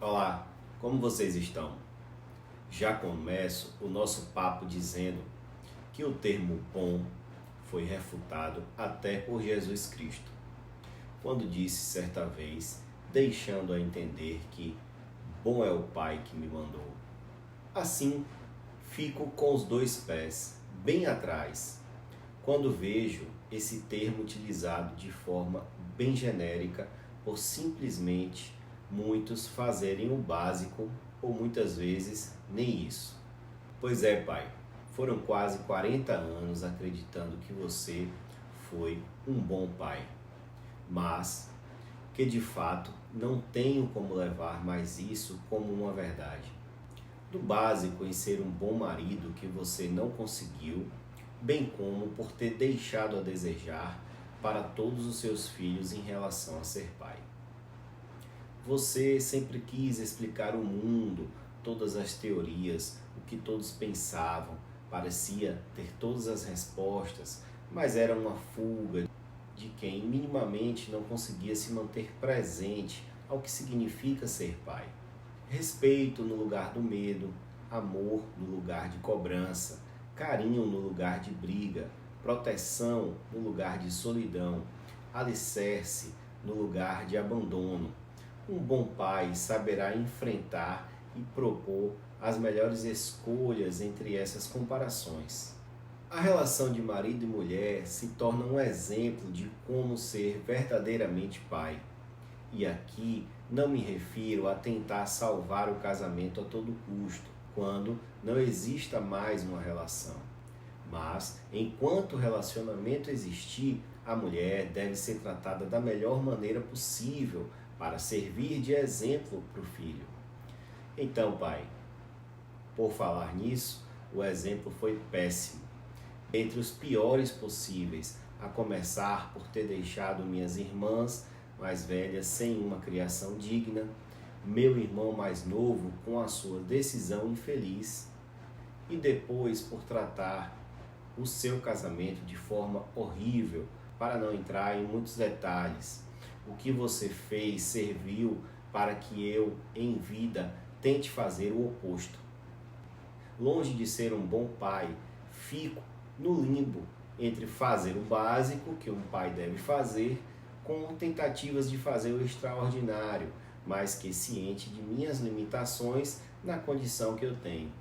Olá, como vocês estão? Já começo o nosso papo dizendo que o termo bom foi refutado até por Jesus Cristo, quando disse certa vez, deixando a entender que bom é o Pai que me mandou. Assim, fico com os dois pés bem atrás quando vejo esse termo utilizado de forma bem genérica por simplesmente muitos fazerem o básico ou muitas vezes nem isso. Pois é, pai, foram quase 40 anos acreditando que você foi um bom pai, mas que de fato não tenho como levar mais isso como uma verdade. Do básico em ser um bom marido que você não conseguiu, bem como por ter deixado a desejar para todos os seus filhos em relação a ser pai. Você sempre quis explicar o mundo, todas as teorias, o que todos pensavam, parecia ter todas as respostas, mas era uma fuga de quem minimamente não conseguia se manter presente ao que significa ser pai. Respeito no lugar do medo, amor no lugar de cobrança, carinho no lugar de briga, proteção no lugar de solidão, alicerce no lugar de abandono. Um bom pai saberá enfrentar e propor as melhores escolhas entre essas comparações. A relação de marido e mulher se torna um exemplo de como ser verdadeiramente pai. E aqui não me refiro a tentar salvar o casamento a todo custo, quando não exista mais uma relação. Mas, enquanto o relacionamento existir, a mulher deve ser tratada da melhor maneira possível para servir de exemplo para o filho. Então, pai, por falar nisso, o exemplo foi péssimo. Entre os piores possíveis, a começar por ter deixado minhas irmãs mais velhas sem uma criação digna, meu irmão mais novo com a sua decisão infeliz, e depois por tratar o seu casamento de forma horrível, para não entrar em muitos detalhes. O que você fez serviu para que eu, em vida, tente fazer o oposto. Longe de ser um bom pai, fico no limbo entre fazer o básico que um pai deve fazer, com tentativas de fazer o extraordinário, mas que ciente de minhas limitações na condição que eu tenho.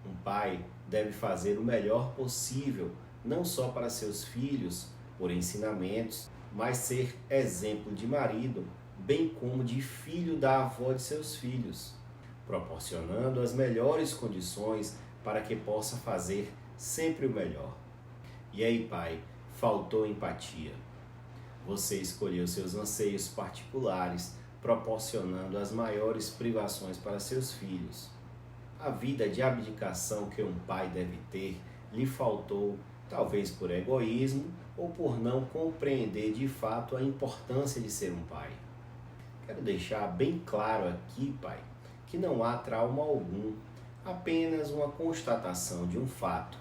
Um pai deve fazer o melhor possível, não só para seus filhos, por ensinamentos, mas ser exemplo de marido, bem como de filho da avó de seus filhos, proporcionando as melhores condições para que possa fazer sempre o melhor. E aí, pai, faltou empatia. Você escolheu seus anseios particulares, proporcionando as maiores privações para seus filhos. A vida de abdicação que um pai deve ter lhe faltou, talvez por egoísmo ou por não compreender de fato a importância de ser um pai. Quero deixar bem claro aqui, pai, que não há trauma algum, apenas uma constatação de um fato.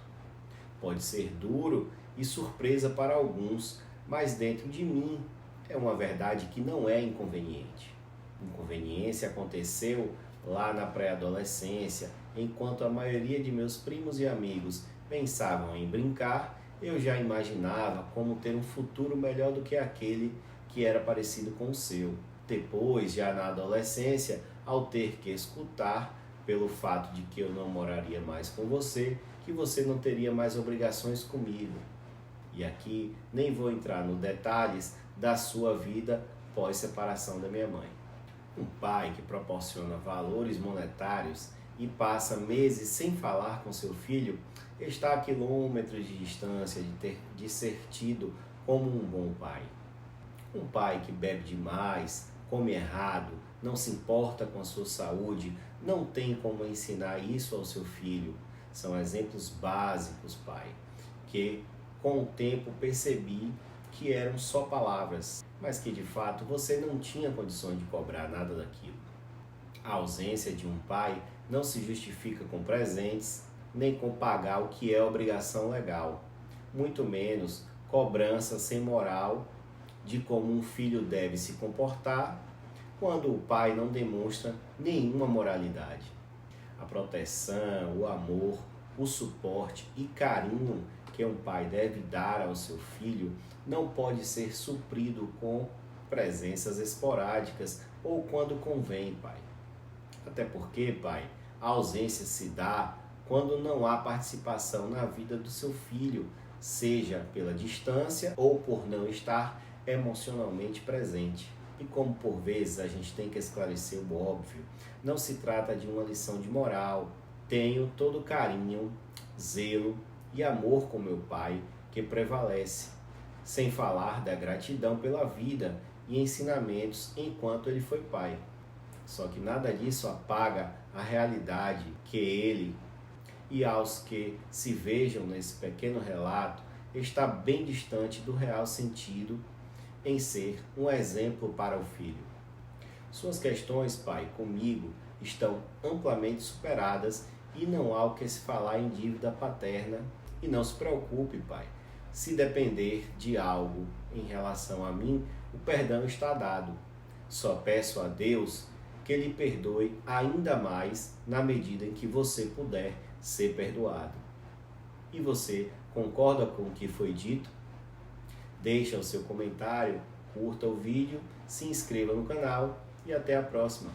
Pode ser duro e surpresa para alguns, mas dentro de mim é uma verdade que não é inconveniente. Inconveniência aconteceu lá na pré-adolescência, enquanto a maioria de meus primos e amigos pensavam em brincar, eu já imaginava como ter um futuro melhor do que aquele que era parecido com o seu. Depois, já na adolescência, ao ter que escutar, pelo fato de que eu não moraria mais com você, que você não teria mais obrigações comigo. E aqui nem vou entrar nos detalhes da sua vida pós-separação da minha mãe. Um pai que proporciona valores monetários e passa meses sem falar com seu filho está a quilômetros de distância de ser tido como um bom pai. Um pai que bebe demais, come errado, não se importa com a sua saúde, não tem como ensinar isso ao seu filho. São exemplos básicos, pai, que com o tempo percebi que eram só palavras, mas que de fato você não tinha condições de cobrar nada daquilo. A ausência de um pai não se justifica com presentes, nem com pagar o que é obrigação legal, muito menos cobrança sem moral de como um filho deve se comportar quando o pai não demonstra nenhuma moralidade. A proteção, o amor, o suporte e carinho que um pai deve dar ao seu filho não pode ser suprido com presenças esporádicas ou quando convém, pai. Até porque, pai, a ausência se dá quando não há participação na vida do seu filho, seja pela distância ou por não estar emocionalmente presente. E como por vezes a gente tem que esclarecer o óbvio, não se trata de uma lição de moral. Tenho todo carinho, zelo e amor com meu pai que prevalece, sem falar da gratidão pela vida e ensinamentos enquanto ele foi pai. Só que nada disso apaga a realidade que ele e aos que se vejam nesse pequeno relato está bem distante do real sentido em ser um exemplo para o filho. Suas questões, pai, comigo, estão amplamente superadas e não há o que se falar em dívida paterna. E não se preocupe, pai, se depender de algo em relação a mim, o perdão está dado. Só peço a Deus que lhe perdoe ainda mais na medida em que você puder ser perdoado. E você concorda com o que foi dito? Deixa o seu comentário, curta o vídeo, se inscreva no canal e até a próxima.